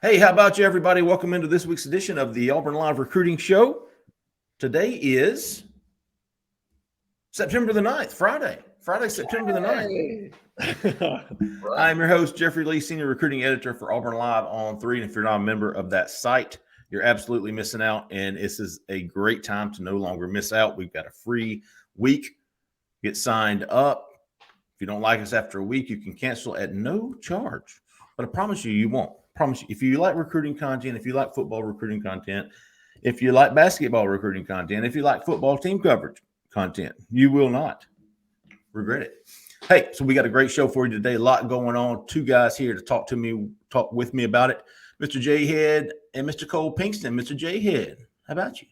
Hey, how about you, everybody? Welcome into this week's edition of the Auburn Live Recruiting Show. Today is September the 9th, Friday, September the 9th. I'm your host, Jeffrey Lee, Senior Recruiting Editor for Auburn Live on 3. And if you're not a member of that site, you're absolutely missing out. And this is a great time to no longer miss out. We've got a free week. Get signed up. If you don't like us after a week, you can cancel at no charge. But I promise you, you won't. Promise you, if you like recruiting content, if you like football recruiting content, if you like basketball recruiting content, if you like football team coverage content, you will not regret it. Hey, so we got a great show for you today. A lot going on. Two guys here to talk with me about it. Mr. Jhead and Mr. Cole Pinkston. Mr. Jhead, how about you?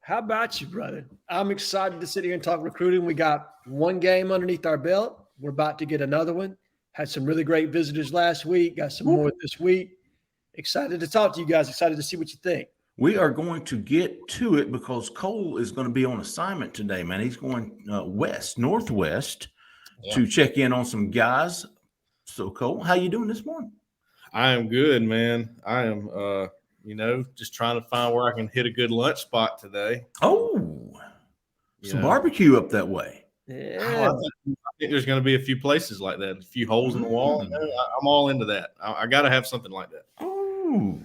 How about you, brother? I'm excited to sit here and talk recruiting. We got one game underneath our belt. We're about to get another one. Had some really great visitors last week. Got some more this week. Excited to talk to you guys. Excited to see what you think. We are going to get to it because Cole is going to be on assignment today, man. He's going northwest to check in on some guys. So, Cole, how you doing this morning? I am good, man. I am, just trying to find where I can hit a good lunch spot today. Oh, some barbecue up that way. Yeah. I think there's going to be a few places like that, a few holes in the wall. I'm all into that. I got to have something like that. Oh,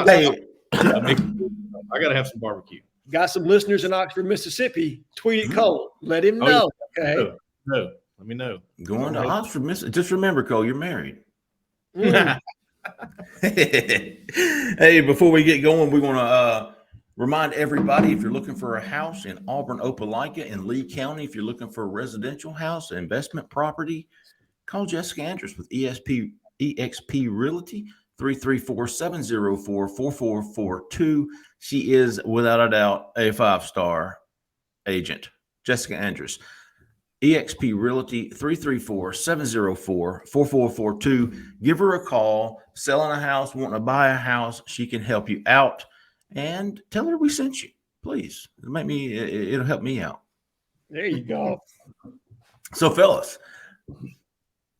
hey, I got to have some barbecue. Got some listeners in Oxford, Mississippi. Tweet it, Cole. Let him know. Okay. No, let me know. Going to Oxford, Mississippi. Just remember, Cole, you're married. Hey, before we get going, we want to remind everybody, if you're looking for a house in Auburn, Opelika, in Lee County, if you're looking for a residential house, investment property, call Jessica Andrews with EXP Realty, 334-704-4442. She is, without a doubt, a 5-star agent. Jessica Andrews. EXP Realty, 334-704-4442. Give her a call. Selling a house, wanting to buy a house. She can help you out. And tell her we sent you, please. It'll help me out. There you go. So, fellas,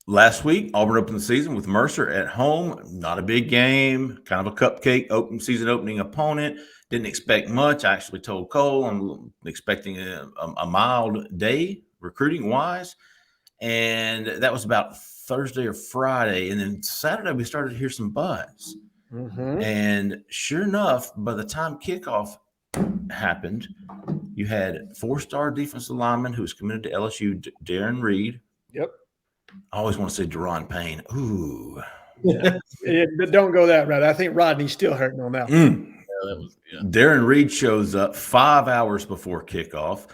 last week, Auburn opened the season with Mercer at home. Not a big game, kind of a cupcake season opening opponent. Didn't expect much. I actually told Cole I'm expecting a mild day recruiting-wise. And that was about Thursday or Friday. And then Saturday, we started to hear some buzz. Mm-hmm. And sure enough, by the time kickoff happened, you had 4-star defensive lineman who was committed to LSU, Darren Reed. Yep. I always want to say Deron Payne. Ooh. Yeah. Don't go that route. I think Rodney's still hurting on that one. Darren Reed shows up 5 hours before kickoff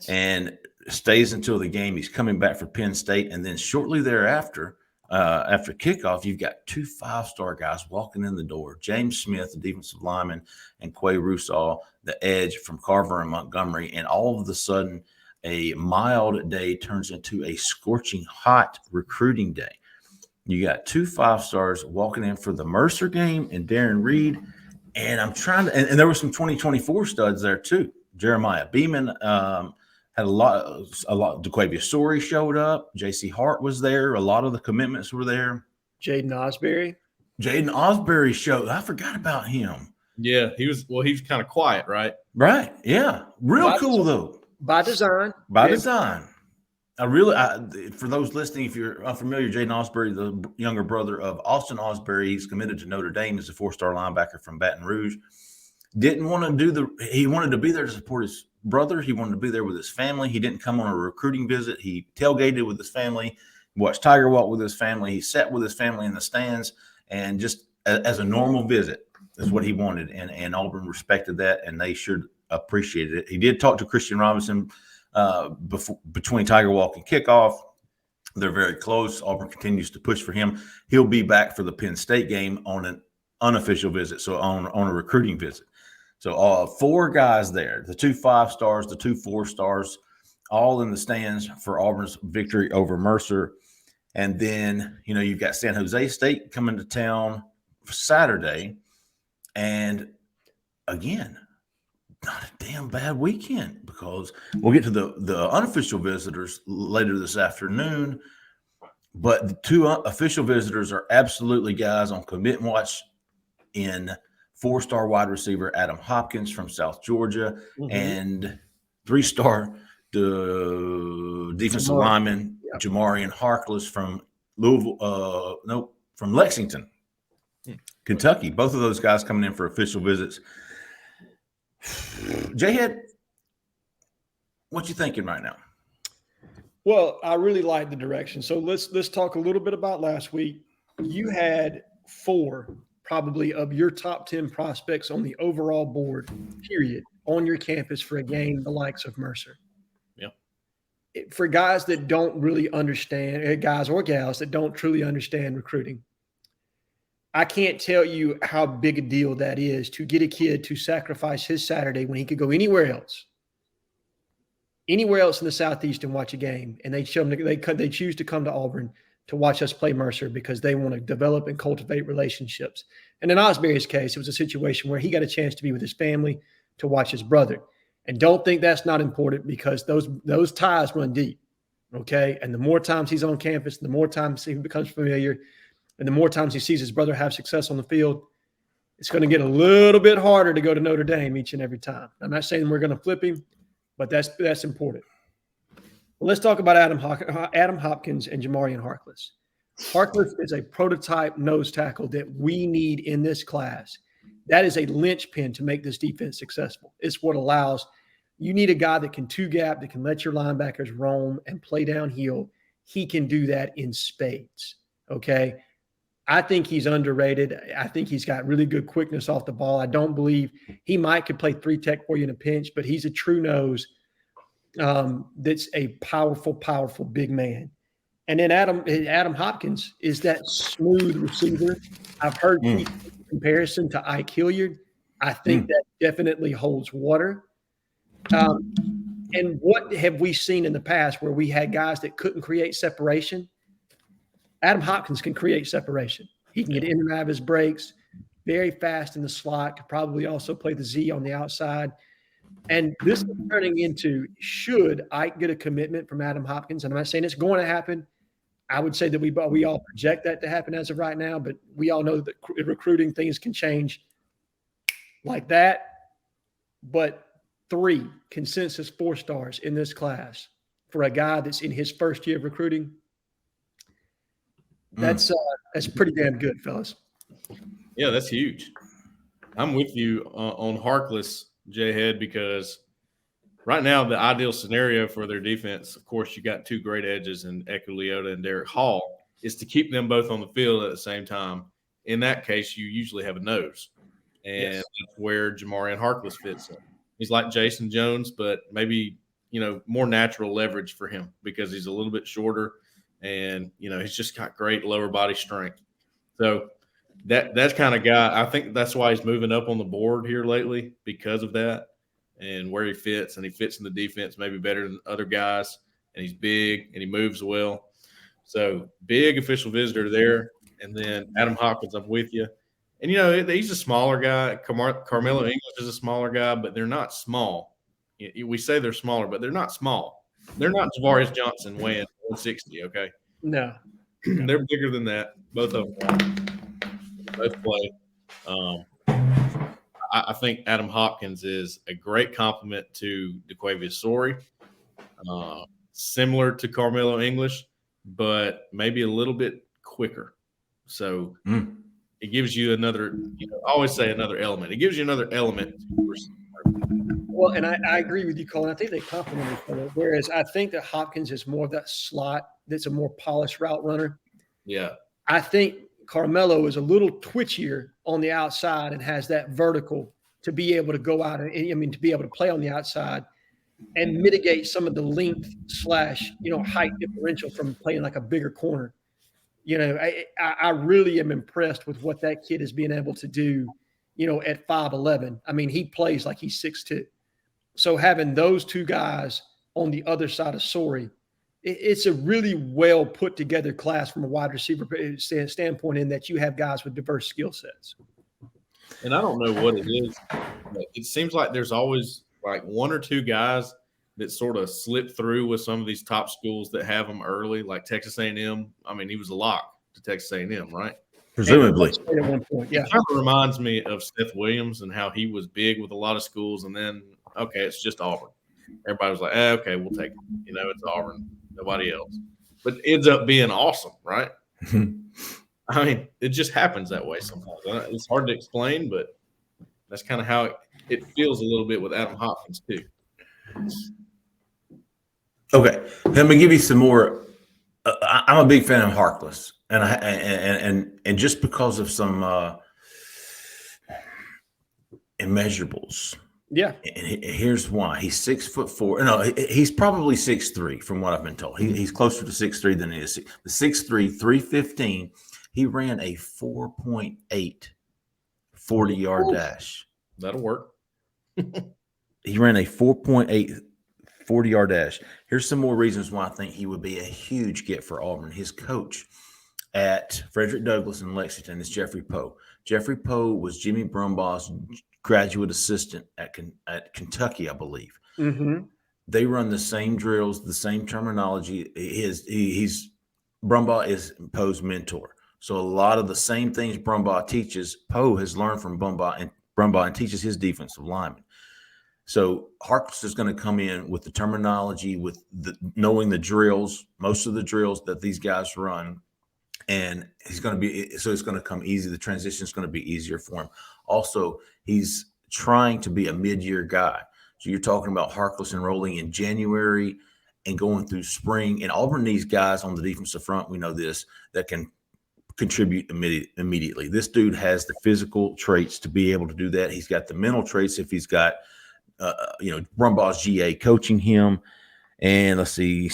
and stays until the game. He's coming back for Penn State. And then shortly thereafter, after kickoff, you've got 2 5-star guys walking in the door. James Smith, the defensive lineman, and Quay Russaw, the edge from Carver and Montgomery. And all of a sudden, a mild day turns into a scorching hot recruiting day. You got 2 5-stars walking in for the Mercer game and Darren Reed. And I'm trying to, and there were some 2024 studs there too. Jeremiah Beeman, had a lot. DeQuavius Story showed up. J.C. Hart was there. A lot of the commitments were there. Jaden Osbury showed. I forgot about him. Yeah, he was kind of quiet, right? Right. Yeah. Real cool though. By design. Design. For those listening, if you're unfamiliar, Jaden Osbury, the younger brother of Austin Osbury, he's committed to Notre Dame as a 4-star linebacker from Baton Rouge. He wanted to be there to support his brother. He wanted to be there with his family. He didn't come on a recruiting visit. He tailgated with his family, watched Tiger Walk with his family. He sat with his family in the stands, and just as a normal visit is what he wanted. And Auburn respected that, and they sure appreciated it. He did talk to Christian Robinson between Tiger Walk and kickoff. They're very close. Auburn continues to push for him. He'll be back for the Penn State game on an unofficial visit, so on a recruiting visit. So 4 guys there, the 2 5-stars, the 2 4-stars, all in the stands for Auburn's victory over Mercer. And then, you've got San Jose State coming to town for Saturday. And again, not a damn bad weekend, because we'll get to the unofficial visitors later this afternoon. But the 2 official visitors are absolutely guys on commit watch in 4-star wide receiver Adam Hawkins from South Georgia and 3-star defensive lineman Jamarian Harkless from Louisville, from Lexington, Kentucky. Both of those guys coming in for official visits. Jhead, what you thinking right now? Well, I really like the direction. So let's talk a little bit about last week. You had 4 probably of your top 10 prospects on the overall board, period, on your campus for a game the likes of Mercer. Yeah. For guys that don't really understand, guys or gals that don't truly understand recruiting, I can't tell you how big a deal that is to get a kid to sacrifice his Saturday when he could go anywhere else in the Southeast and watch a game, and they choose to come to Auburn to watch us play Mercer because they want to develop and cultivate relationships. And in Osbury's case, it was a situation where he got a chance to be with his family, to watch his brother. And don't think that's not important, because those ties run deep, okay? And the more times he's on campus, the more times he becomes familiar, and the more times he sees his brother have success on the field, it's going to get a little bit harder to go to Notre Dame each and every time. I'm not saying we're going to flip him, but that's important. Well, let's talk about Adam Hopkins and Jamarian Harkless. Harkless is a prototype nose tackle that we need in this class. That is a linchpin to make this defense successful. It's what allows – you need a guy that can two-gap, that can let your linebackers roam and play downhill. He can do that in spades, okay? I think he's underrated. I think he's got really good quickness off the ball. I don't believe he could play 3-tech for you in a pinch, but he's a true nose that's a powerful, powerful big man. And then Adam Hopkins is that smooth receiver. I've heard comparison to Ike Hilliard. I think that definitely holds water. And what have we seen in the past where we had guys that couldn't create separation? Adam Hopkins can create separation. He can get in and out of his breaks, very fast in the slot, could probably also play the Z on the outside. And this is turning into, should Ike get a commitment from Adam Hopkins? And I'm not saying it's going to happen. I would say that we all project that to happen as of right now, but we all know that recruiting things can change like that. But 3 consensus 4 stars in this class for a guy that's in his first year of recruiting, that's pretty damn good, fellas. Yeah, that's huge. I'm with you on Harkless, Jhead, because right now the ideal scenario for their defense, of course, you got 2 great edges in Eku Leota and Derek Hall, is to keep them both on the field at the same time. In that case, you usually have a nose, and that's where Jamarian Harkless fits in. He's like Jason Jones, but maybe more natural leverage for him because he's a little bit shorter, and he's just got great lower body strength. So that's kind of guy. I think that's why he's moving up on the board here lately, because of that and where he fits. And he fits in the defense maybe better than other guys. And he's big and he moves well. So big official visitor there. And then Adam Hopkins, I'm with you. And he's a smaller guy. Carmelo English is a smaller guy, but they're not small. We say they're smaller, but they're not small. They're not Javarius Johnson weighing 160. Okay. No. They're bigger than that. Both of them both play. I think Adam Hopkins is a great compliment to DeQuavius Sorey, similar to Carmelo English, but maybe a little bit quicker. So it gives you another, I always say another element. It gives you another element. Well, and I agree with you, Colin. I think they complement each other. Whereas I think that Hopkins is more of that slot that's a more polished route runner. Yeah. I think Carmelo is a little twitchier on the outside and has that vertical to be able to go out and to be able to play on the outside and mitigate some of the length / height differential from playing like a bigger corner. I really am impressed with what that kid is being able to do, at 5'11". I mean, he plays like he's 6'2". So having those 2 guys on the other side of Sorey, it's a really well put together class from a wide receiver standpoint, in that you have guys with diverse skill sets. And I don't know what it is, but it seems like there's always like 1 or 2 guys that sort of slip through with some of these top schools that have them early, like Texas A&M. I mean, he was a lock to Texas A&M, right? Presumably. At one point, yeah. It kind of reminds me of Seth Williams and how he was big with a lot of schools, and then it's just Auburn. Everybody was like, okay, we'll take it. It's Auburn, nobody else. But it ends up being awesome, right? I mean, it just happens that way sometimes. It's hard to explain, but that's kind of how it feels a little bit with Adam Hopkins too. Okay, let me give you some more. I'm a big fan of Harkless, and just because of some immeasurables. Yeah. And here's why. He's 6'4". No, he's probably 6'3", from what I've been told. He's closer to 6'3" than he is. The 6'3", 315. He ran a 4.8 40-yard dash. That'll work. He ran a 4.8 40-yard dash. Here's some more reasons why I think he would be a huge get for Auburn. His coach at Frederick Douglass in Lexington is Jeffrey Poe. Jeffrey Poe was Jimmy Brumbaugh's graduate assistant at Kentucky, I believe. Mm-hmm. They run the same drills, the same terminology. He's Brumbaugh is Poe's mentor. So a lot of the same things Brumbaugh teaches, Poe has learned from Brumbaugh and teaches his defensive linemen. So Harkless is going to come in with the terminology, with knowing the drills, most of the drills that these guys run, and it's going to come easy. The transition is going to be easier for him. Also, he's trying to be a mid-year guy. So you're talking about Harkless enrolling in January and going through spring. And Auburn needs guys on the defensive front, we know this, that can contribute immediately. This dude has the physical traits to be able to do that. He's got the mental traits if he's got Brumbaugh's GA coaching him. And let's see,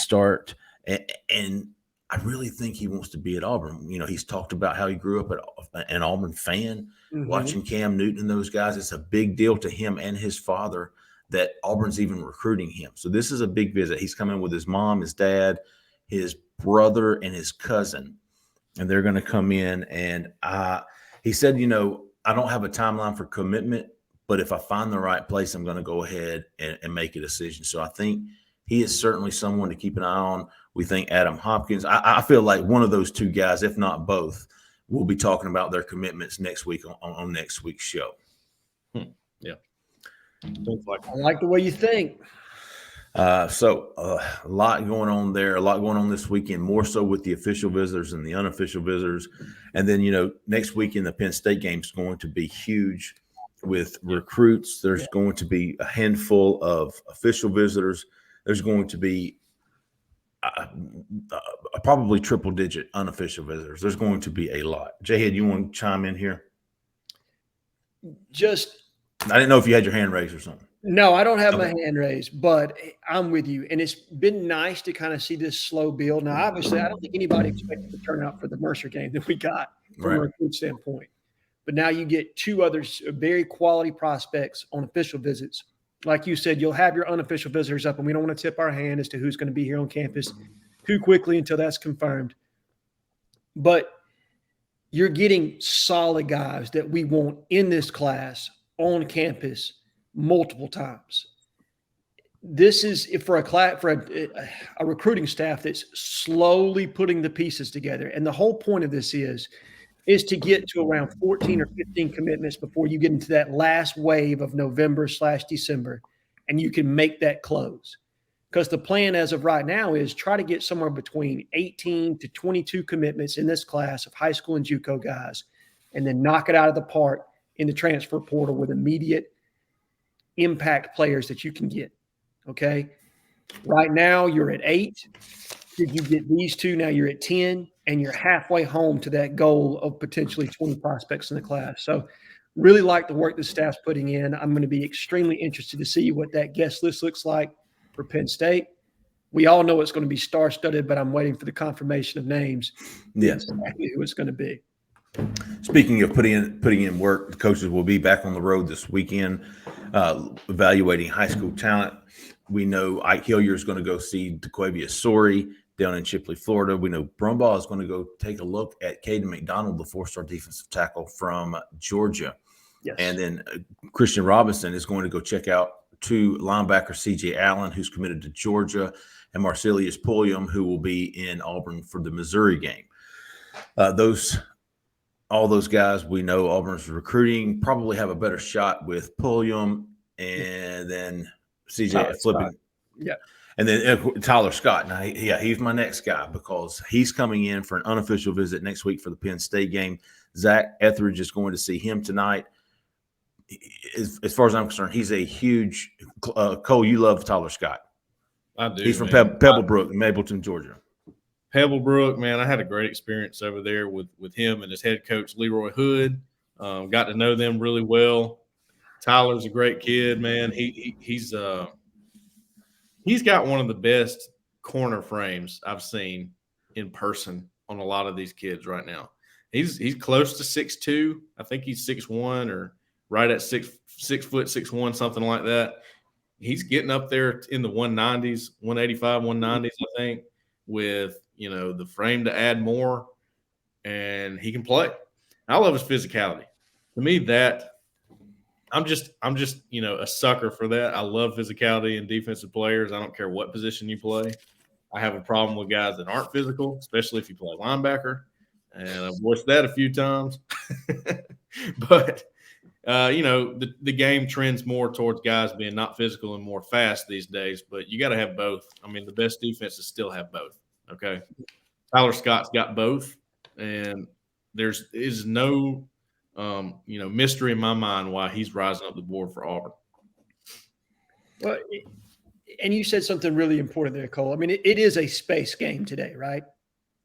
and I really think he wants to be at Auburn. He's talked about how he grew up an Auburn fan, watching Cam Newton and those guys. It's a big deal to him and his father that Auburn's even recruiting him. So this is a big visit. He's coming with his mom, his dad, his brother, and his cousin, and they're going to come in. And he said, I don't have a timeline for commitment, but if I find the right place, I'm going to go ahead and make a decision. So I think he is certainly someone to keep an eye on. We think Adam Hopkins. I feel like one of those two guys, if not both, will be talking about their commitments next week on next week's show. Yeah. I like the way you think. So a lot going on there, a lot going on this weekend, more so with the official visitors and the unofficial visitors. And then, next weekend, the Penn State game is going to be huge with recruits. There's going to be a handful of official visitors. There's going to be probably triple-digit unofficial visitors. There's going to be a lot. Jhead, you want to chime in here? I didn't know if you had your hand raised or something. No, I don't have my hand raised, but I'm with you. And it's been nice to kind of see this slow build. Now, obviously, I don't think anybody expected the turnout for the Mercer game that we got from a recruit standpoint. But now you get two others, very quality prospects on official visits. Like you said, you'll have your unofficial visitors up, and we don't want to tip our hand as to who's going to be here on campus too quickly until that's confirmed. But you're getting solid guys that we want in this class on campus multiple times. This is for a recruiting staff that's slowly putting the pieces together. And the whole point of this is to get to around 14 or 15 commitments before you get into that last wave of November/December, and you can make that close. Because the plan as of right now is try to get somewhere between 18 to 22 commitments in this class of high school and JUCO guys, and then knock it out of the park in the transfer portal with immediate impact players that you can get. Okay. Right now you're at 8. Did you get these two? Now you're at 10, and you're halfway home to that goal of potentially 20 prospects in the class. So really like the work the staff's putting in. I'm going to be extremely interested to see what that guest list looks like for Penn State. We all know it's going to be star-studded, but I'm waiting for the confirmation of names. Yes. Exactly who it's going to be. Speaking of putting in work, the coaches will be back on the road this weekend, evaluating high school talent. We know Ike Hillier is going to go see DeQuavia Sori down in Chipley, Florida. We know Brumbaugh is going to go take a look at Caden McDonald, the 4-star defensive tackle from Georgia. Yes. And then Christian Robinson is going to go check out 2 linebacker CJ Allen, who's committed to Georgia, and Marcelius Pulliam, who will be in Auburn for the Missouri game. Those all those guys we know Auburn's recruiting probably have a better shot with Pulliam and then CJ Tyler flipping. Scott. Yeah. And then Tyler Scott. Now, he's my next guy because he's coming in for an unofficial visit next week for the Penn State game. Zach Etheridge is going to see him tonight. As far as I'm concerned, he's a huge Cole, you love Tyler Scott. I do. He's from man. Pebblebrook, Mableton, Georgia. Pebblebrook, man, I had a great experience over there with him and his head coach, Leroy Hood. Got to know them really well. Tyler's a great kid, man. He's got one of the best corner frames I've seen in person on a lot of these kids right now. He's close to 6'2". I think he's 6'1" or right at 6 foot 6'1", something like that. He's getting up there in the 190s, 185, 190s, I think, with the frame to add more, and he can play. I love his physicality. To me, that I'm just a sucker for that. I love physicality in defensive players. I don't care what position you play. I have a problem with guys that aren't physical, especially if you play linebacker, and I've voiced that a few times. But the game trends more towards guys being not physical and more fast these days. But you got to have both. I mean, the best defenses still have both. Okay, Tyler Scott's got both, and is no mystery in my mind why he's rising up the board for Auburn. Well, and you said something really important there, Cole. I mean, it is a space game today, right?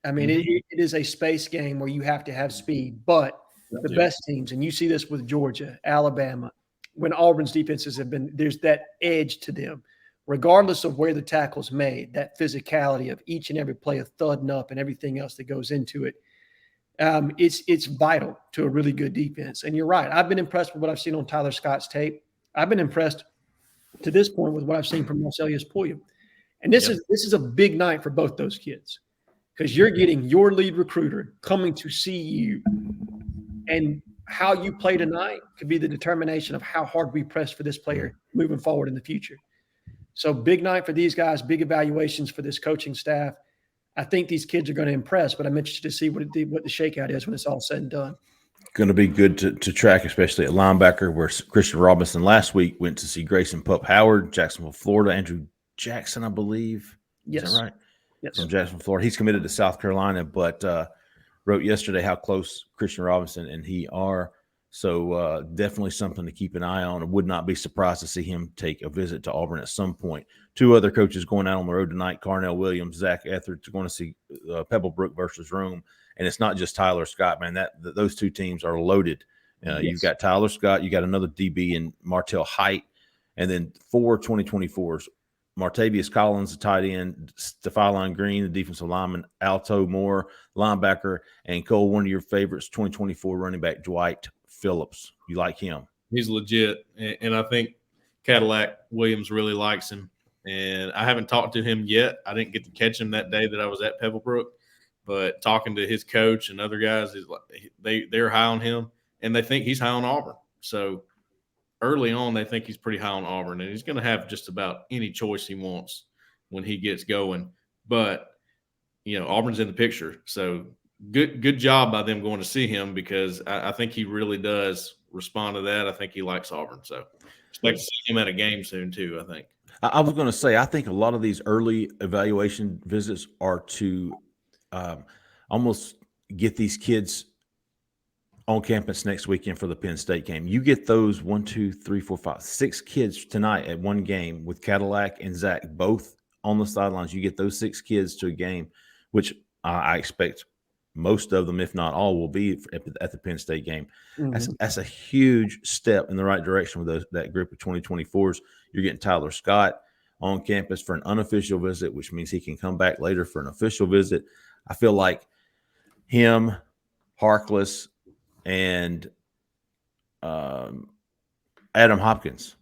I mean, it is a space game where you have to have speed, but the best teams, and you see this with Georgia, Alabama, when Auburn's defenses there's that edge to them. Regardless of where the tackle's made, that physicality of each and every play of thudding up and everything else that goes into it, it's vital to a really good defense. And you're right. I've been impressed with what I've seen on Tyler Scott's tape. I've been impressed to this point with what I've seen from Marcellus Pulliam. And this is a big night for both those kids because you're getting your lead recruiter coming to see you, and how you play tonight could be the determination of how hard we press for this player moving forward in the future. So big night for these guys, big evaluations for this coaching staff. I think these kids are going to impress, but I'm interested to see what the shakeout is when it's all said and done. Going to be good to track, especially at linebacker, where Christian Robinson last week went to see Grayson Pup Howard, Jacksonville, Florida. Andrew Jackson, I believe. Yes. Is that right? Yes. From Jacksonville, Florida. He's committed to South Carolina, but wrote yesterday how close Christian Robinson and he are. So definitely something to keep an eye on. I would not be surprised to see him take a visit to Auburn at some point. Two other coaches going out on the road tonight, Carnell Williams, Zach Etheridge, going to see Pebblebrook versus Rome. And it's not just Tyler Scott, man. Those two teams are loaded. Yes. You've got Tyler Scott, you got another DB in Martell Height, and then 2024s. Martavius Collins, the tight end, Stephon Green, the defensive lineman, Alto Moore, linebacker, and Cole, one of your favorites, 2024 running back, Dwight Phillips. You like him? He's legit, and I think Cadillac Williams really likes him. And I haven't talked to him yet. I didn't get to catch him that day that I was at Pebblebrook, but talking to his coach and other guys, they're high on him, and they think he's high on Auburn. So early on, they think he's pretty high on Auburn, and he's going to have just about any choice he wants when he gets going. But, Auburn's in the picture. So good job by them going to see him, because I think he really does respond to that. I think he likes Auburn. So expect to see him at a game soon too, I think. I was going to say, I think a lot of these early evaluation visits are to almost get these kids on campus next weekend for the Penn State game. You get those 6 kids tonight at one game with Cadillac and Zach both on the sidelines. You get those 6 kids to a game, which I expect most of them, if not all, will be at the Penn State game. Mm-hmm. That's a huge step in the right direction with that group of 2024s. You're getting Tyler Scott on campus for an unofficial visit, which means he can come back later for an official visit. I feel like him, Harkless, and Adam Hopkins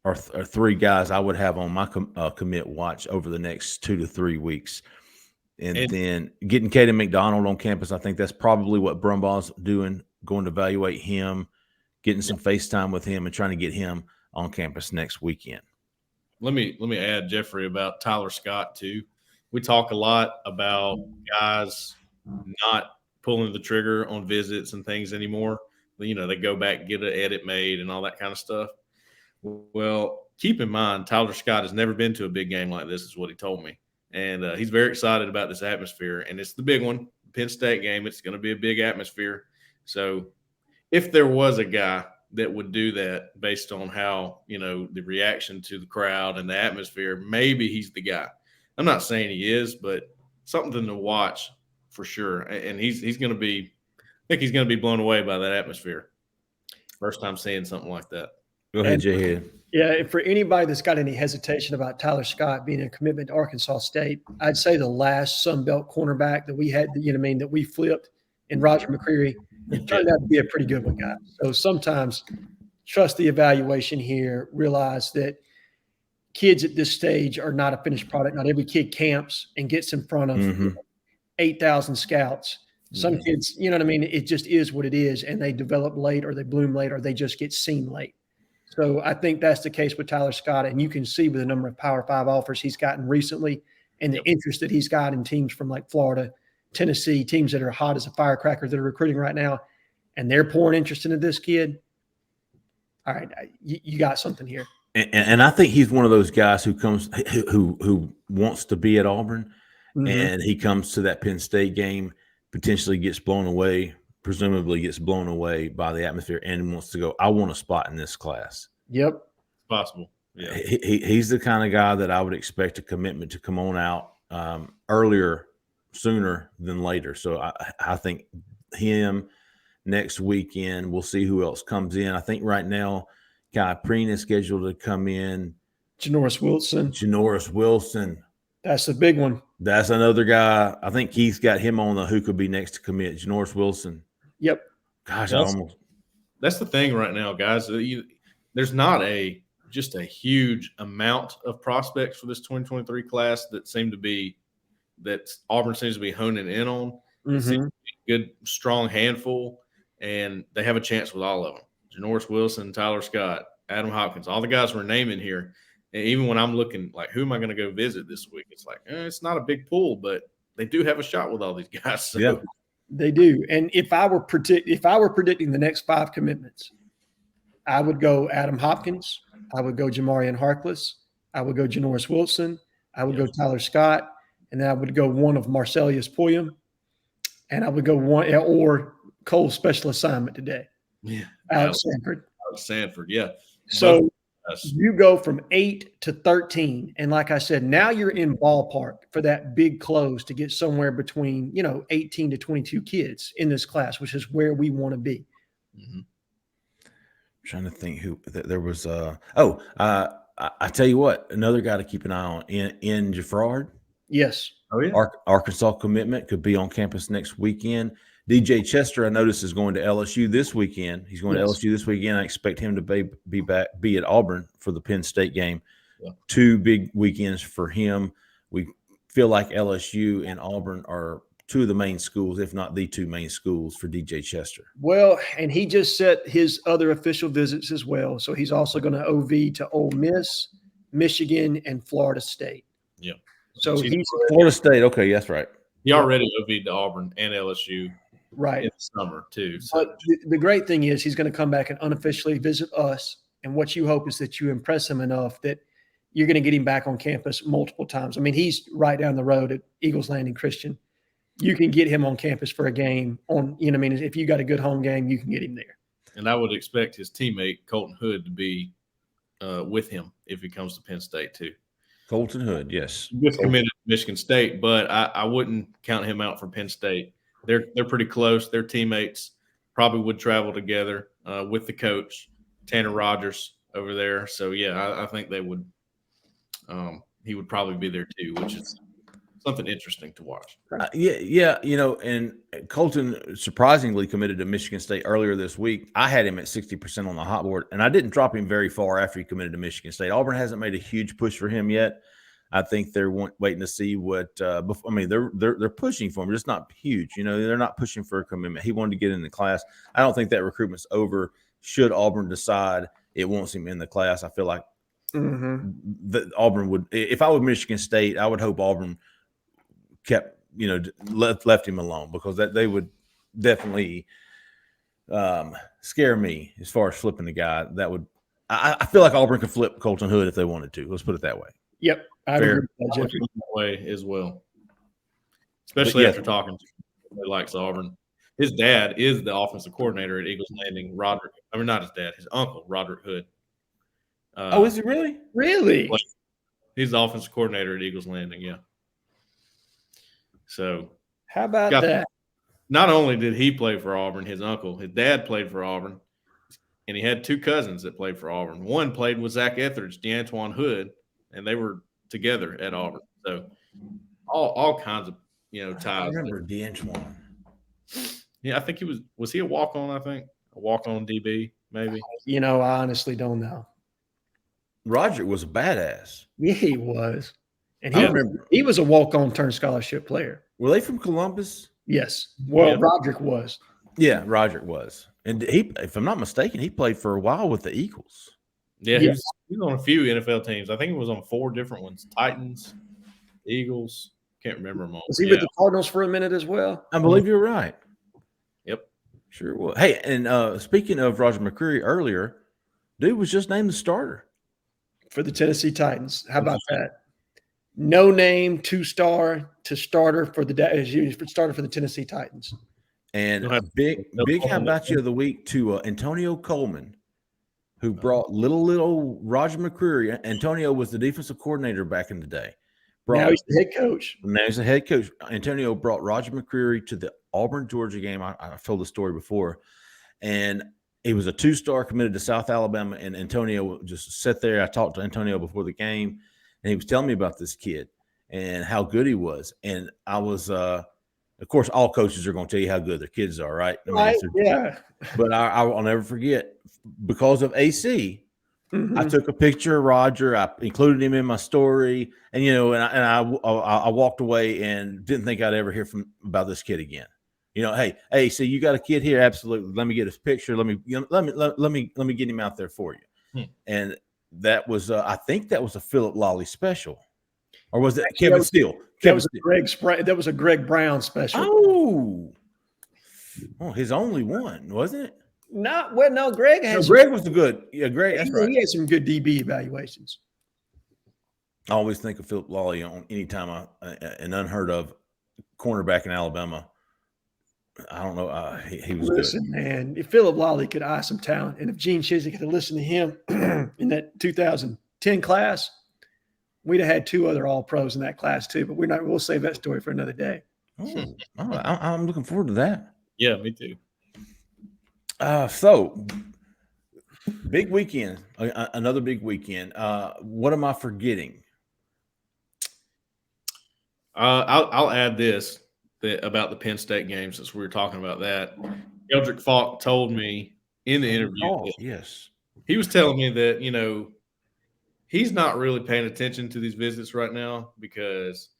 are 3 guys I would have on my commit watch over the next 2 to 3 weeks. And then getting Caden McDonald on campus, I think that's probably what Brumbaugh's doing, going to evaluate him, getting some FaceTime with him, and trying to get him on campus next weekend. Let me add, Jeffrey, about Tyler Scott too. We talk a lot about guys not pulling the trigger on visits and things anymore. You know, they go back, get an edit made and all that kind of stuff. Well, keep in mind, Tyler Scott has never been to a big game like this, is what he told me. And he's very excited about this atmosphere. And it's the big one, Penn State game. It's going to be a big atmosphere. So if there was a guy that would do that based on how, you know, the reaction to the crowd and the atmosphere, maybe he's the guy. I'm not saying he is, but something to watch for sure. And he's going to be, I think he's going to be blown away by that atmosphere. First time seeing something like that. Go ahead, Jhead. Yeah, for anybody that's got any hesitation about Tyler Scott being a commitment to Arkansas State, I'd say the last Sun Belt cornerback that we had, you know what I mean, that we flipped in Roger McCreary, it turned out to be a pretty good one, guys. So sometimes trust the evaluation here, realize that kids at this stage are not a finished product. Not every kid camps and gets in front of 8,000 scouts. Some kids, you know what I mean? It just is what it is, and they develop late or they bloom late or they just get seen late. So I think that's the case with Tyler Scott, and you can see with the number of Power 5 offers he's gotten recently and the interest that he's got in teams from like Florida, Tennessee, teams that are hot as a firecracker that are recruiting right now, and they're pouring interest into this kid. All right, you got something here. And I think he's one of those guys who comes who wants to be at Auburn, and he comes to that Penn State game, potentially gets blown away, presumably gets blown away by the atmosphere, and wants to go, I want a spot in this class. Yep. It's possible. Yeah. He's the kind of guy that I would expect a commitment to come on out sooner than later. So I think him next weekend, we'll see who else comes in. I think right now, Kai Preen is scheduled to come in. Janoris Wilson. That's the big one. That's another guy. I think Keith's got him on the who could be next to commit. Janoris Wilson. Yep. Gosh, that's the thing right now, guys. There's not just a huge amount of prospects for this 2023 class that Auburn seems to be honing in on. It seems to be a good, strong handful, and they have a chance with all of them. Janoris Wilson, Tyler Scott, Adam Hawkins, all the guys we're naming here. And even when I'm looking, like, who am I going to go visit this week? It's like, it's not a big pool, but they do have a shot with all these guys. So. Yeah, they do. And if I were predicting the next 5 commitments, I would go Adam Hopkins. I would go Jamarian Harkless. I would go Janoris Wilson. I would go Tyler Scott. And then I would go one of Marcellus Pulliam. And I would go one or Cole's special assignment today. Yeah. Alex Sanford. Yeah. So you go from 8 to 13. And like I said, now you're in ballpark for that big close to get somewhere between, 18 to 22 kids in this class, which is where we want to be. I'm trying to think who there was. I tell you what, another guy to keep an eye on in Jeffrard. Yes. Oh, yeah. Arkansas commitment could be on campus next weekend. DJ Chester, I noticed, is going to LSU this weekend. He's going to LSU this weekend. I expect him to be at Auburn for the Penn State game. Yeah. 2 big weekends for him. We feel like LSU and Auburn are 2 of the main schools, if not the 2 main schools for DJ Chester. Well, and he just set his other official visits as well. So he's also going to OV to Ole Miss, Michigan, and Florida State. Yeah. So he's Florida State. Okay, that's right. He already OV'd to Auburn and LSU. Right. In the summer, too. So. But the great thing is he's going to come back and unofficially visit us. And what you hope is that you impress him enough that you're going to get him back on campus multiple times. I mean, he's right down the road at Eagles Landing Christian. You can get him on campus for a game if you got a good home game, you can get him there. And I would expect his teammate, Colton Hood, to be with him if he comes to Penn State, too. Colton Hood, yes. Just committed to Michigan State, but I wouldn't count him out for Penn State. They're pretty close. They're teammates. Probably would travel together with the coach, Tanner Rogers, over there. So, yeah, I think they would he would probably be there too, which is something interesting to watch. And Colton surprisingly committed to Michigan State earlier this week. I had him at 60% on the hot board, and I didn't drop him very far after he committed to Michigan State. Auburn hasn't made a huge push for him yet. I think they're waiting to see what. They're pushing for him, just not huge. They're not pushing for a commitment. He wanted to get in the class. I don't think that recruitment's over. Should Auburn decide it wants him in the class, I feel like that Auburn would. If I were Michigan State, I would hope Auburn kept left him alone, because that they would definitely scare me as far as flipping the guy. That would I feel like Auburn could flip Colton Hood if they wanted to. Let's put it that way. Yep. I Fair. agree with that, I would Jeffrey. feel that way as well, especially yeah. after talking to somebody who likes Auburn. His dad is the offensive coordinator at Eagles Landing. Roderick, I mean, not his dad, his uncle, Roderick Hood. Oh, is he really? Really? He's the offensive coordinator at Eagles Landing, yeah. So How about got that? not only did he play for Auburn, his uncle, his dad played for Auburn, and he had two cousins that played for Auburn. One played with Zach Etheridge, DeAntoine Hood, and they were together at Auburn. So all kinds of ties. I remember DeAntoine. Yeah, I think was he a walk-on, I think? A walk-on DB, maybe. I honestly don't know. Roderick was a badass. Yeah, he was. And I remember. he was a walk-on turn scholarship player. Were they from Columbus? Yes. Well, Yeah. Roderick was. Yeah, Roderick was. And he, if I'm not mistaken, he played for a while with the Eagles. Yeah, he was on a few NFL teams. I think he was on 4 different ones. Titans, Eagles. Can't remember them all. Was he with the Cardinals for a minute as well? I believe you're right. Yep. Sure was. Hey, and speaking of Roger McCreary earlier, dude was just named the starter. For the Tennessee Titans. How about that? No name, 2-star to starter for the Tennessee Titans. And a big how about you of the week to Antonio Coleman, who brought little Roger McCreary. Antonio was the defensive coordinator back in the day. Now he's the head coach. Now he's the head coach. Antonio brought Roger McCreary to the Auburn, Georgia game. I've told the story before. And he was a 2-star committed to South Alabama. And Antonio just sat there. I talked to Antonio before the game, and he was telling me about this kid and how good he was. And I was of course, all coaches are going to tell you how good their kids are, right? Yeah. But I'll never forget, because of AC, Mm-hmm. I took a picture of Roger. I included him in my story, and I walked away and didn't think I'd ever hear about this kid again. Hey, so you got a kid here? Absolutely. Let me get his picture. Let me get him out there for you. And that was, I think that was a Philip Lawley special, or was it Kevin Steele? That was a Greg Brown special. Oh, his only one, wasn't it? No, Greg has. Greg was the good. Yeah, Greg. That's right. He had some good DB evaluations. I always think of Philip Lawley on anytime an unheard of cornerback in Alabama. I don't know. He was Listen, good. Man, if Philip Lawley could eye some talent, and if Gene Chizik could have listened to him in that 2010 class, we'd have had 2 other All-Pros in that class too. But we'll save that story for another day. I'm looking forward to that. Yeah, me too. So big weekend, another big weekend. What am I forgetting? I'll add this about the Penn State game, since we were talking about that. Eldrick Falk told me in the interview. Yes. He was telling me that, he's not really paying attention to these visits right now, because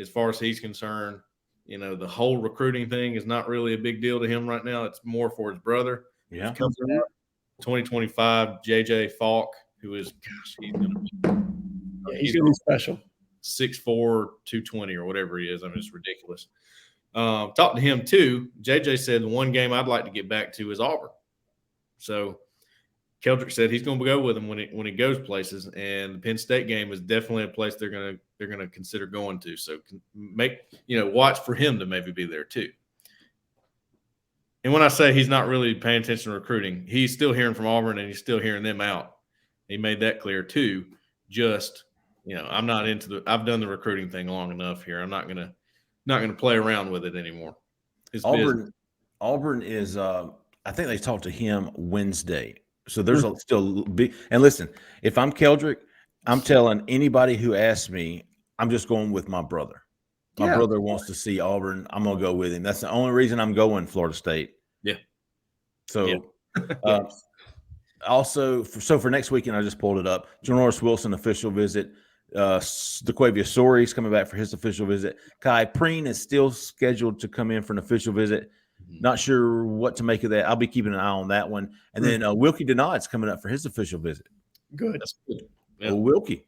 as far as he's concerned, the whole recruiting thing is not really a big deal to him right now. It's more for his brother. Yeah. 2025 JJ Falk, who is, he's going to be special. 6'4", 220 or whatever he is. I mean, it's ridiculous. Talked to him too. JJ said the one game I'd like to get back to is Auburn. So Keldrick said he's going to go with him when he goes places, and the Penn State game is definitely a place they're going to consider going to. So watch for him to maybe be there too. And when I say he's not really paying attention to recruiting, he's still hearing from Auburn, and he's still hearing them out. He made that clear too. Just I'm not into I've done the recruiting thing long enough here. I'm not gonna play around with it anymore. Auburn is. I think they talked to him Wednesday. So there's still big. And listen, if I'm Keldrick, I'm telling anybody who asks me, I'm just going with my brother. My brother wants to see Auburn. I'm going to go with him. That's the only reason I'm going Florida State. Yeah. So also, for next weekend, I just pulled it up. Janoris Wilson official visit. DeQuavia Sori's coming back for his official visit. Kai Preen is still scheduled to come in for an official visit. Not sure what to make of that. I'll be keeping an eye on that one. And then Wilkie Denard's coming up for his official visit. Good. That's good. Yeah. Wilkie.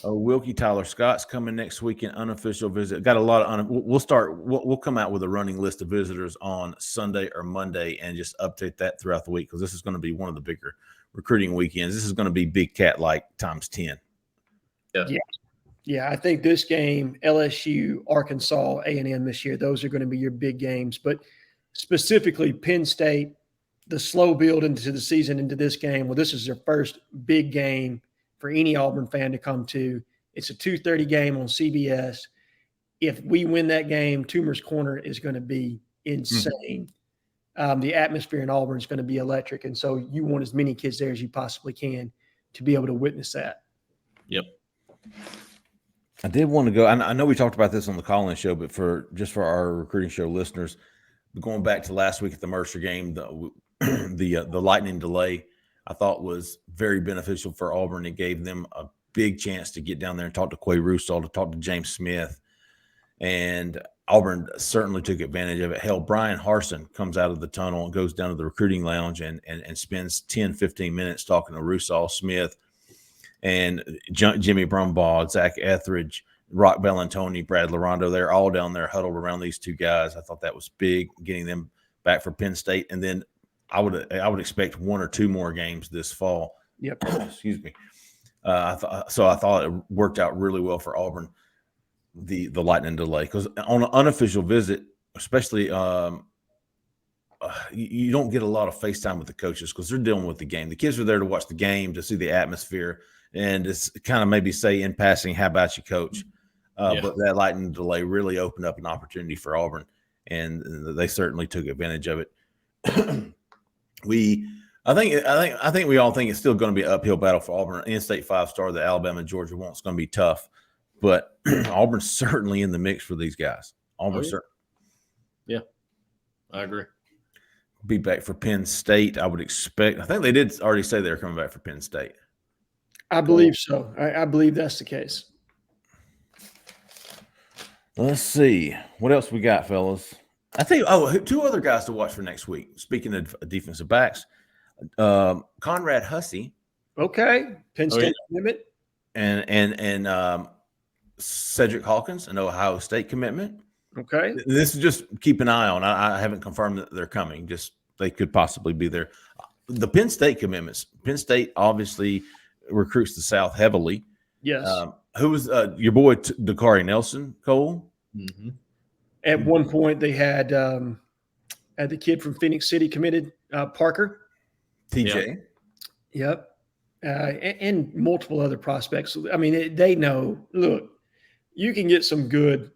Wilkie Tyler Scott's coming next weekend. Unofficial visit. Got a lot of. We'll come out with a running list of visitors on Sunday or Monday and just update that throughout the week because this is going to be one of the bigger recruiting weekends. This is going to be Big Cat like times 10. Yeah. I think this game, LSU, Arkansas, A&M this year, those are going to be your big games. But specifically, Penn State, the slow build into the season into this game. Well, this is their first big game for any Auburn fan to come to. It's a 2:30 game on CBS. If we win that game, Toomer's Corner is going to be insane. The atmosphere in Auburn is going to be electric. And so you want as many kids there as you possibly can to be able to witness that. Yep. I did want to go. I know we talked about this on the call-in show, but for our recruiting show listeners, going back to last week at the Mercer game, the lightning delay I thought was very beneficial for Auburn. It gave them a big chance to get down there and talk to Quay Rusall, to talk to James Smith, and Auburn certainly took advantage of it. Hell, Brian Harsin comes out of the tunnel and goes down to the recruiting lounge and spends 10, 15 minutes talking to Rusall, Smith, and Jimmy Brumbaugh, Zach Etheridge, Rock Bellantoni, Brad Larondo. They're all down there huddled around these two guys. I thought that was big, getting them back for Penn State. And then I would expect one or two more games this fall. Yep. Excuse me. I thought it worked out really well for Auburn, the lightning delay, because on an unofficial visit, especially you don't get a lot of FaceTime with the coaches because they're dealing with the game. The kids are there to watch the game, to see the atmosphere, and it's kind of maybe say in passing, "How about you, coach?" But that lightning delay really opened up an opportunity for Auburn, and they certainly took advantage of it. I think we all think it's still going to be an uphill battle for Auburn. In-state 5-star that Alabama and Georgia want is going to be tough, but Auburn's certainly in the mix for these guys. Yeah, I agree. Be back for Penn State, I would expect. I think they did already say they're coming back for Penn State. I believe so. I believe that's the case. Let's see. What else we got, fellas? I think, two other guys to watch for next week. Speaking of defensive backs, Conrad Hussey. Okay. Penn State commitment. And Cedric Hawkins, an Ohio State commitment. Okay. This is just keep an eye on. I haven't confirmed that they're coming. Just they could possibly be there. The Penn State commitments. Penn State obviously recruits the South heavily. Yes. Who was your boy Dakari Nelson, Cole? Mm-hmm. At one point, they had the kid from Phoenix City committed, Parker. TJ. Yep. And multiple other prospects. I mean, they know, look, you can get some good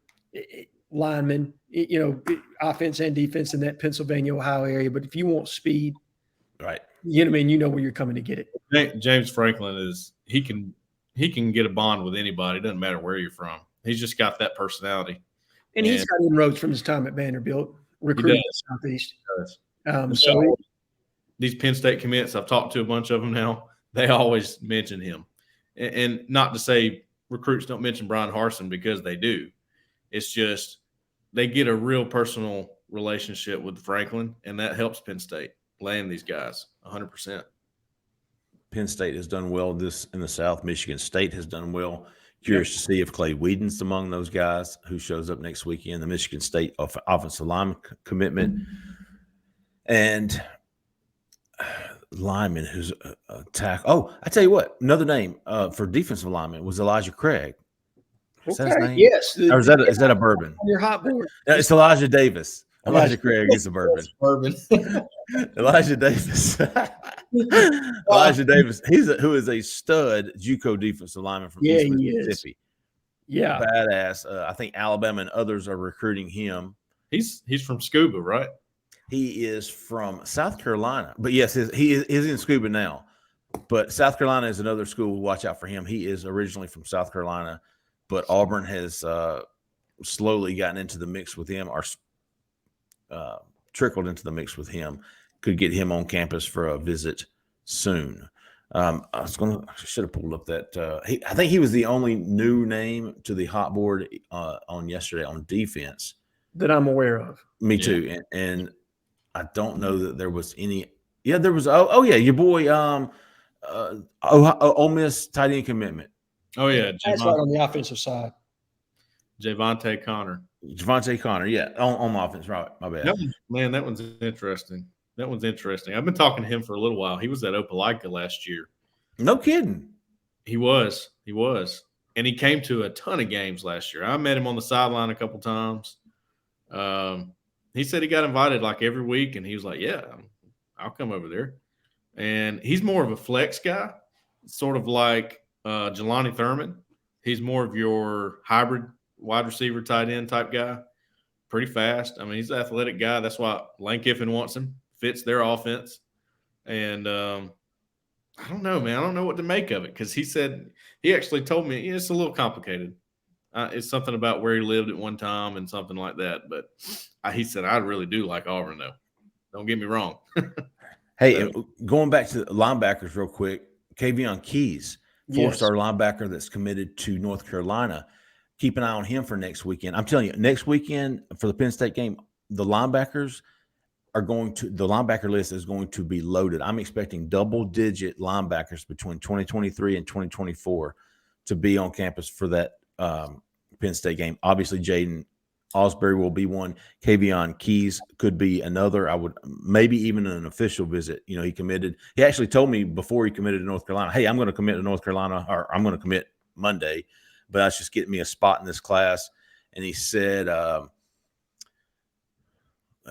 linemen, offense and defense in that Pennsylvania, Ohio area. But if you want speed, right, you know where you're coming to get it. James Franklin he can get a bond with anybody. It doesn't matter where you're from. He's just got that personality. And he's got inroads from his time at Vanderbilt, recruiting the Southeast. So these Penn State commits, I've talked to a bunch of them now. They always mention him. And not to say recruits don't mention Brian Harsin, because they do. It's just they get a real personal relationship with Franklin, and that helps Penn State land these guys 100%. Penn State has done well in the South. Michigan State has done well. Curious to see if Clay Whedon's among those guys who shows up next weekend. The Michigan State offensive lineman commitment. And lineman who's a tackle. Oh, I tell you what, another name for defensive lineman was Elijah Craig. Is that his name? Yes. Or is that a bourbon? On your hot board. It's Elijah Davis. Elijah Craig is a bourbon. Bourbon. Elijah Davis. Elijah Davis. Who is a stud JUCO defensive lineman from East Mississippi. Yeah. Badass. I think Alabama and others are recruiting him. He's from Scuba, right? He is from South Carolina. But yes, he is in Scuba now. But South Carolina is another school. Watch out for him. He is originally from South Carolina. But Auburn has slowly gotten into the mix with him, or trickled into the mix with him. Could get him on campus for a visit soon. I should have pulled up that. I think he was the only new name to the hot board on yesterday on defense that I'm aware of. Me too, and I don't know that there was any. Yeah, there was. Your boy, Ole Miss tight end commitment. Oh, yeah. That's right on the offensive side. Javante Connor. Javante Connor, yeah, on offense, right? My bad. That one's interesting. I've been talking to him for a little while. He was at Opelika last year. No kidding. He was. And he came to a ton of games last year. I met him on the sideline a couple times. He said he got invited like every week, and he was like, yeah, I'll come over there. And he's more of a flex guy, sort of like Jelani Thurman. He's more of your hybrid wide receiver, tight end type guy. Pretty fast. I mean, he's an athletic guy. That's why Lane Kiffin wants him. Fits their offense. And I don't know, man. I don't know what to make of it because he actually told me it's a little complicated. It's something about where he lived at one time and something like that. But he said, I really do like Auburn, though. Don't get me wrong. Hey, going back to the linebackers real quick, Kavion Keys, four-star linebacker that's committed to North Carolina. Keep an eye on him for next weekend. I'm telling you, next weekend for the Penn State game, the linebacker list is going to be loaded. I'm expecting double-digit linebackers between 2023 and 2024 to be on campus for that Penn State game. Obviously, Jaden Osbury will be one. Kavion Keys could be another. I would maybe even an official visit. You know, he committed. He actually told me before he committed to North Carolina, hey, I'm going to commit to North Carolina, or I'm going to commit Monday, but that's just getting me a spot in this class. And he said,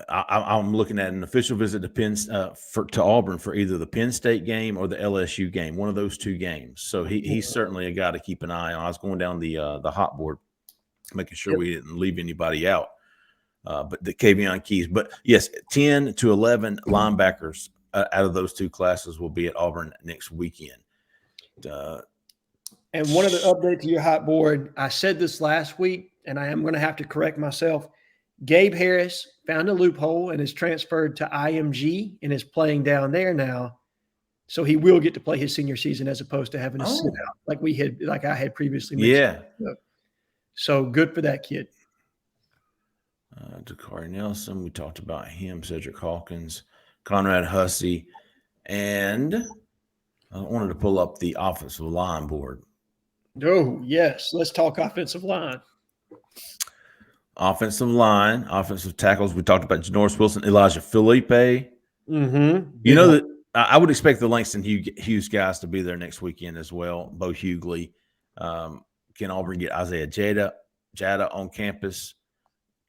I'm looking at an official visit to Auburn for either the Penn State game or the LSU game, one of those two games. So he's certainly a guy to keep an eye on. I was going down the hot board, making sure we didn't leave anybody out. But the Kavion Keys. But yes, 10 to 11 linebackers out of those two classes will be at Auburn next weekend. And one other update to your hot board, I said this last week, and I am going to have to correct myself. Gabe Harris found a loophole and is transferred to IMG and is playing down there now. So he will get to play his senior season as opposed to having to sit out like I had previously mentioned. Yeah. So good for that kid. Dakari Nelson, we talked about him, Cedric Hawkins, Conrad Hussey, and I wanted to pull up the offensive line board. Oh, yes. Let's talk offensive line. Offensive tackles. We talked about Janoris Wilson, Elijah Felipe. Mm-hmm. You know that I would expect the Langston Hughes guys to be there next weekend as well. Bo Hughley. Can Auburn get Isaiah Jada on campus?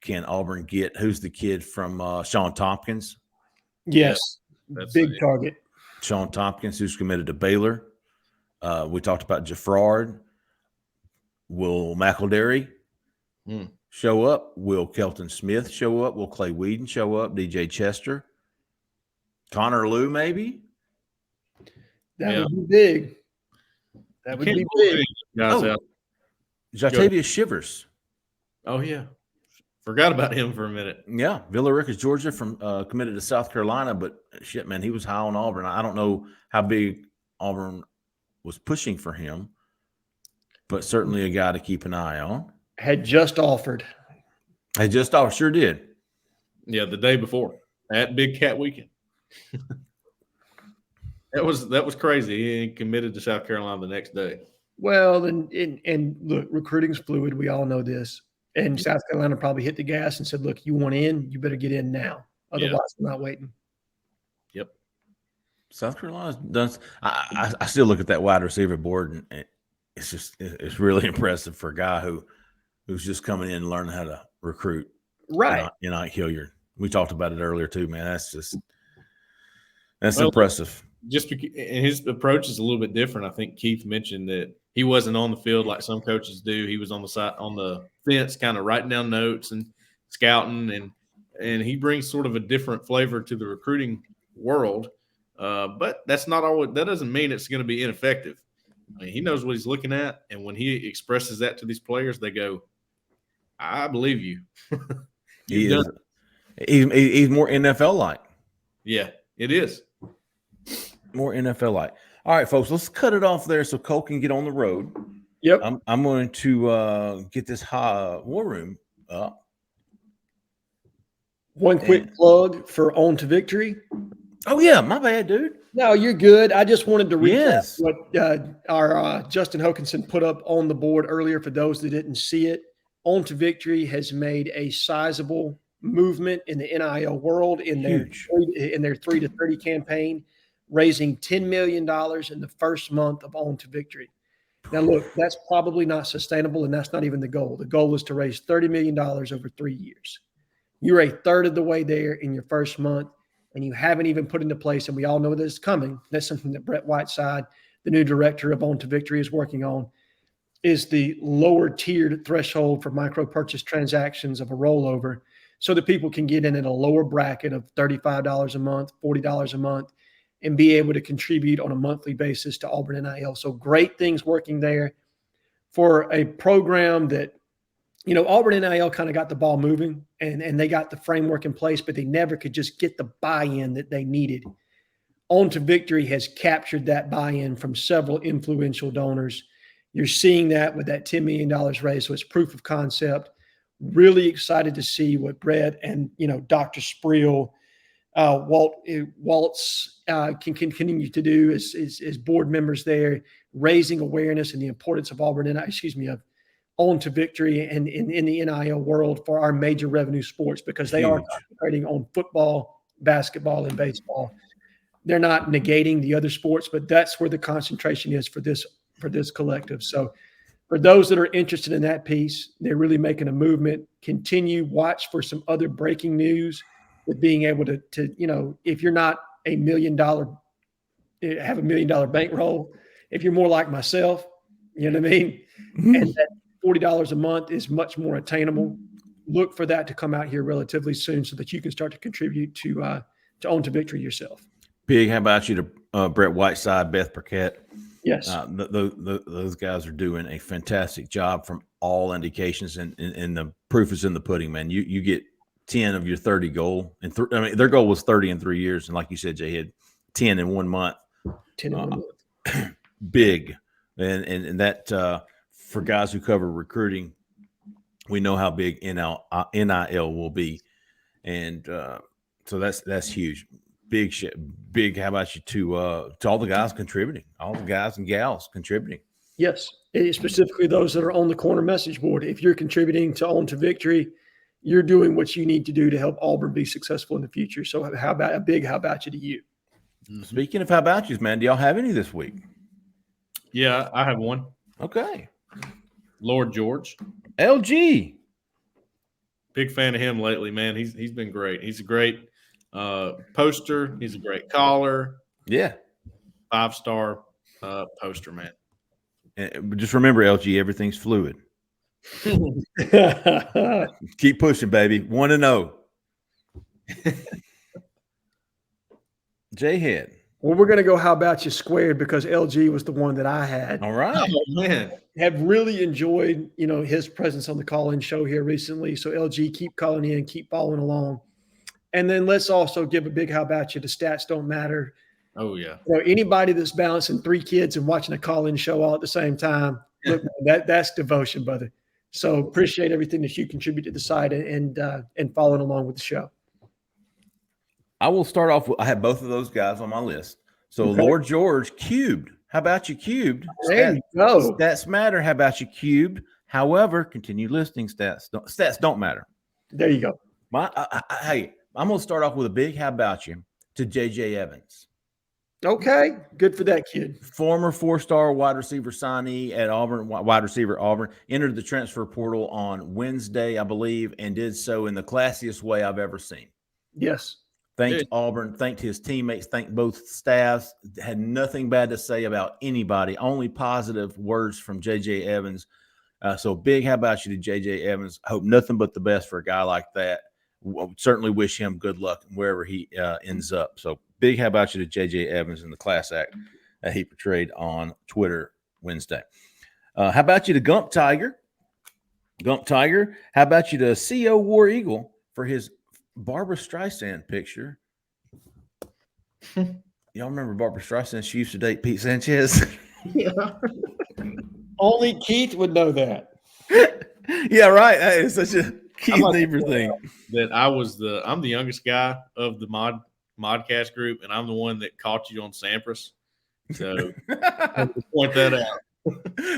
Can Auburn get who's the kid from Sean Tompkins? Yes, that's big target. Sean Tompkins, who's committed to Baylor. We talked about Jaffrard. Will McElderry show up? Will Kelton Smith show up? Will Clay Whedon show up? DJ Chester? Connor Lew, maybe? That would be big. That would be big. Jatavius Shivers. Oh, yeah. Forgot about him for a minute. Yeah. Villa Rica, Georgia, from committed to South Carolina, but shit, man, he was high on Auburn. I don't know how big Auburn was pushing for him, but certainly a guy to keep an eye on. Had just offered. Sure did. Yeah, the day before at Big Cat Weekend. That was crazy. He committed to South Carolina the next day. Well, and look, recruiting's fluid. We all know this. And South Carolina probably hit the gas and said, look, you want in, you better get in now. Otherwise, we're not waiting. Yep. South Carolina's done. I still look at that wide receiver board, and it's really impressive for a guy who's just coming in and learning how to recruit. Right. In Ike Hilliard. We talked about it earlier too, man. That's impressive. Just because, and his approach is a little bit different. I think Keith mentioned that he wasn't on the field like some coaches do. He was on the side, on the fence, kind of writing down notes and scouting, and he brings sort of a different flavor to the recruiting world. But that's not always. That doesn't mean it's going to be ineffective. I mean, he knows what he's looking at, and when he expresses that to these players, they go, "I believe you." He's more NFL-like. Yeah, it is. More NFL-like. All right, folks, let's cut it off there so Cole can get on the road. Yep. I'm going to get this war room up. One quick plug for On to Victory. Oh yeah, my bad, dude. No, you're good. I just wanted to recap Yes. what our Justin Hokinson put up on the board earlier for those that didn't see it. On to Victory has made a sizable movement in the NIL world in Huge. their 3 to 30 campaign, raising $10 million in the first month of On to Victory. Now, look, that's probably not sustainable, and that's not even the goal. The goal is to raise $30 million over 3 years. You're a third of the way there in your first month, and you haven't even put into place, and we all know that it's coming. That's something that Brett Whiteside, the new director of On to Victory, is working on, is the lower tiered threshold for micro purchase transactions of a rollover so that people can get in at a lower bracket of $35 a month, $40 a month, and be able to contribute on a monthly basis to Auburn NIL. So great things working there for a program that, Auburn NIL kind of got the ball moving and they got the framework in place, but they never could just get the buy-in that they needed. On to Victory has captured that buy-in from several influential donors. You're seeing that with that $10 million raised. So it's proof of concept. Really excited to see what Brett and, Dr. Spreel, Waltz can continue to do as board members there, raising awareness and the importance of Auburn of On to Victory and in the NIL world for our major revenue sports, because they are concentrating on football, basketball, and baseball. They're not negating the other sports, but that's where the concentration is for this collective. So for those that are interested in that piece, they're really making a movement. Watch for some other breaking news with being able to if you're not have $1 million bankroll, if you're more like myself, you know what I mean? Mm-hmm. And that $40 a month is much more attainable. Look for that to come out here relatively soon so that you can start to contribute to On to Victory yourself. Big, how about you to Brett Whiteside, Beth Burkett? Yes. Those guys are doing a fantastic job from all indications, and the proof is in the pudding, man. You get 10 of your 30 goal. And their goal was 30 in 3 years. And like you said, Jhead, 10 in 1 month. 10 in 1 month. Big. And that for guys who cover recruiting, we know how big NIL will be. And so that's huge. Big. How about you to all the guys contributing, all the guys and gals contributing? Yes, specifically those that are on the corner message board. If you're contributing to On to Victory, you're doing what you need to do to help Auburn be successful in the future. So how about you to you? Speaking of how about yous, man, do y'all have any this week? Yeah, I have one. Okay. Lord George. LG. Big fan of him lately, man. He's been great. He's a great poster. He's a great caller. Yeah. 5-star poster, man. And just remember, LG, everything's fluid. Keep pushing, baby. 1-0. Jhead. Well, we're going to go how about you squared because LG was the one that I had. All right. Oh, man. Have really enjoyed, his presence on the call-in show here recently. So LG, keep calling in, keep following along. And then let's also give a big how about you. The stats don't matter. Oh, yeah. Anybody that's balancing 3 kids and watching a call-in show all at the same time, look, that's devotion, brother. So appreciate everything that you contribute to the site and following along with the show. I will start off with, I have both of those guys on my list. So okay. Lord George, cubed. How about you, cubed? There you go. Stats matter. How about you, cubed? However, continue listing stats. Stats don't matter. There you go. Hey, I'm going to start off with a big how about you to J.J. Evans. Okay, good for that kid. Former 4-star wide receiver signee at Auburn, wide receiver Auburn, entered the transfer portal on Wednesday, I believe, and did so in the classiest way I've ever seen. Yes. Thanked Auburn, thanked his teammates, thanked both staffs, had nothing bad to say about anybody, only positive words from J.J. Evans. So big how about you to J.J. Evans. Hope nothing but the best for a guy like that. Certainly wish him good luck wherever he ends up. So big how about you to J.J. Evans and the class act that he portrayed on Twitter Wednesday. How about you to Gump Tiger? Gump Tiger. How about you to CO War Eagle for his Barbara Streisand picture? Y'all remember Barbara Streisand? She used to date Pete Sanchez. Yeah. Only Keith would know that. Yeah, right. It's such a Keith Niebuhr thing. That I'm the youngest guy of the mod Modcast group, and I'm the one that caught you on Sampras. So point that out.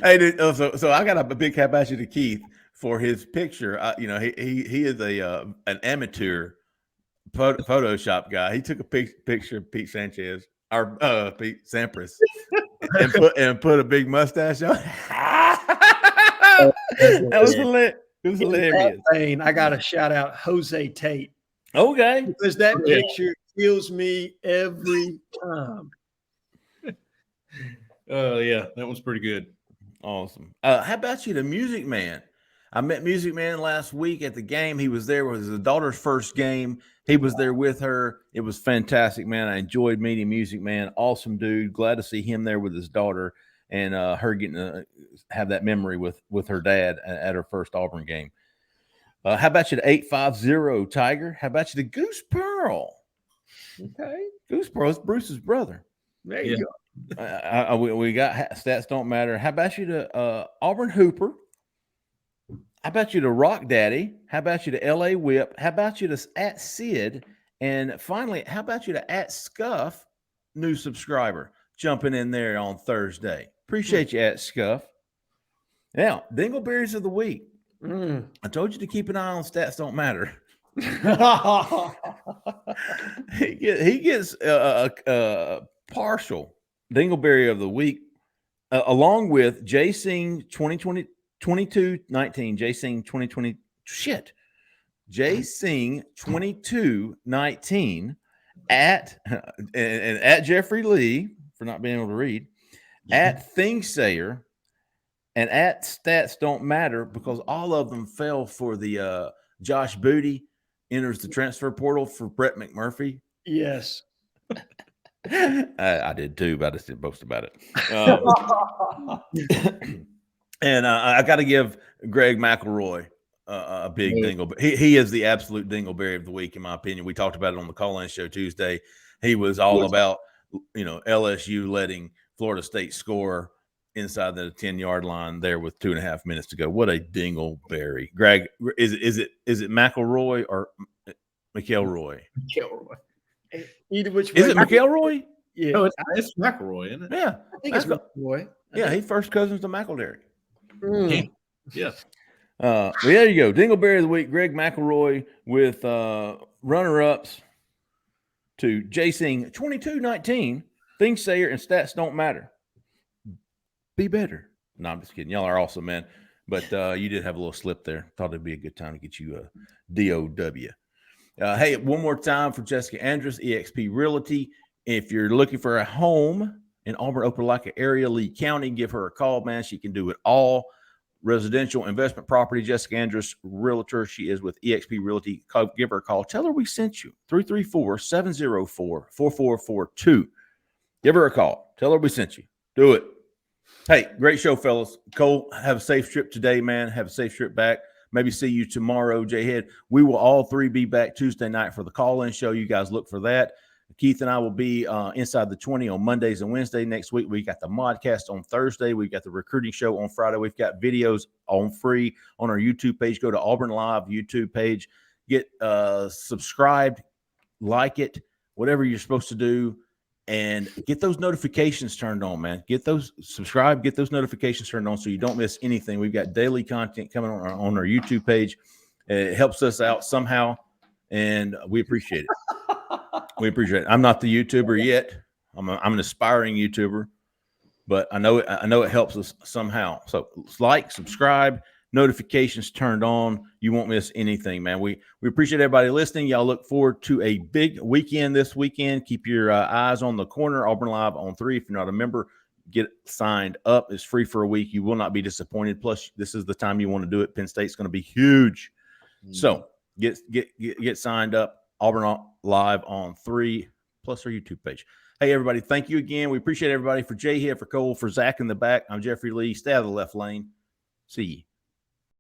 Hey, dude, so I got a big how about you to Keith for his picture. He is an amateur Photoshop guy. He took a picture of Pete Sanchez or Pete Sampras and put a big mustache on. That was hilarious. It was hilarious. I got to shout out Jose Tate. Okay, because that picture kills me every time. Yeah, that one's pretty good. Awesome. How about you, the Music Man? I met Music Man last week at the game. He was there. It was his daughter's first game. He was there with her. It was fantastic, man. I enjoyed meeting Music Man. Awesome dude. Glad to see him there with his daughter and her getting to have that memory with her dad at her first Auburn game. How about you, the 850 Tiger? How about you, the Goose Pearl? Okay. Goose Pearl is Bruce's brother. There you go. We got stats don't matter. How about you to Auburn Hooper? How about you to Rock Daddy? How about you to LA Whip? How about you to at Sid? And finally, how about you to at Scuff, new subscriber, jumping in there on Thursday. Appreciate you at Scuff. Now, Dingleberries of the week. I told you to keep an eye on stats don't matter. he gets a partial Dingleberry of the week, along with J Sing 22-19. J Sing 2020 shit. J Sing 22-19 at and at Jeffrey Lee for not being able to read, at Thingsayer, and at Stats Don't Matter, because all of them fell for the Josh Booty enters the transfer portal for Brett McMurphy. Yes. I did too, but I just didn't boast about it. And I got to give Greg McElroy a big dingle. He is the absolute dingleberry of the week, in my opinion. We talked about it on the call-in show Tuesday. He was all about, LSU letting Florida State score inside the 10-yard line there with 2.5 minutes to go. What a dingleberry. Greg, is it McElroy or McElroy? McElroy. Either which way. Is it McElroy? Yeah. No, it's McElroy, isn't it? Yeah. I think it's McElroy. Yeah, he first cousins to McElderry. Yeah. Well, there you go. Dingleberry of the week, Greg McElroy with runner-ups to J Sing 22-19. Thingsayer and Stats Don't Matter. Be better. No, I'm just kidding. Y'all are awesome, man. But you did have a little slip there. Thought it'd be a good time to get you a DOW. Hey, one more time for Jessica Andrus, eXp Realty. If you're looking for a home in Auburn, Opelika area, Lee County, give her a call, man. She can do it all. Residential investment property, Jessica Andrus, realtor. She is with eXp Realty. Give her a call. Tell her we sent you. 334-704-4442. Give her a call. Tell her we sent you. Do it. Hey, great show, fellas. Cole, have a safe trip today, man. Have a safe trip back. Maybe see you tomorrow, Jhead. We will all three be back Tuesday night for the call-in show. You guys look for that. Keith and I will be inside the 20 on Mondays and Wednesday. Next week, we got the Modcast on Thursday. We've got the recruiting show on Friday. We've got videos on free on our YouTube page. Go to Auburn Live YouTube page. Get subscribed, like it, whatever you're supposed to do, and get those notifications turned on, man. Get those subscribe, get those notifications turned on so you don't miss anything. We've got daily content coming on our YouTube page. It helps us out somehow, and we appreciate it. We appreciate it. I'm not the YouTuber yet. I'm an aspiring YouTuber, but I know it helps us somehow. So like, subscribe, notifications turned on. You won't miss anything, man. We appreciate everybody listening. Y'all look forward to a big weekend this weekend. Keep your eyes on the corner. Auburn Live on 3. If you're not a member, get signed up. It's free for a week. You will not be disappointed. Plus, this is the time you want to do it. Penn State's going to be huge. So get signed up. Auburn Live on 3, plus our YouTube page. Hey, everybody, thank you again. We appreciate everybody. For Jhead, for Cole, for Zach in the back, I'm Jeffrey Lee. Stay out of the left lane. See you.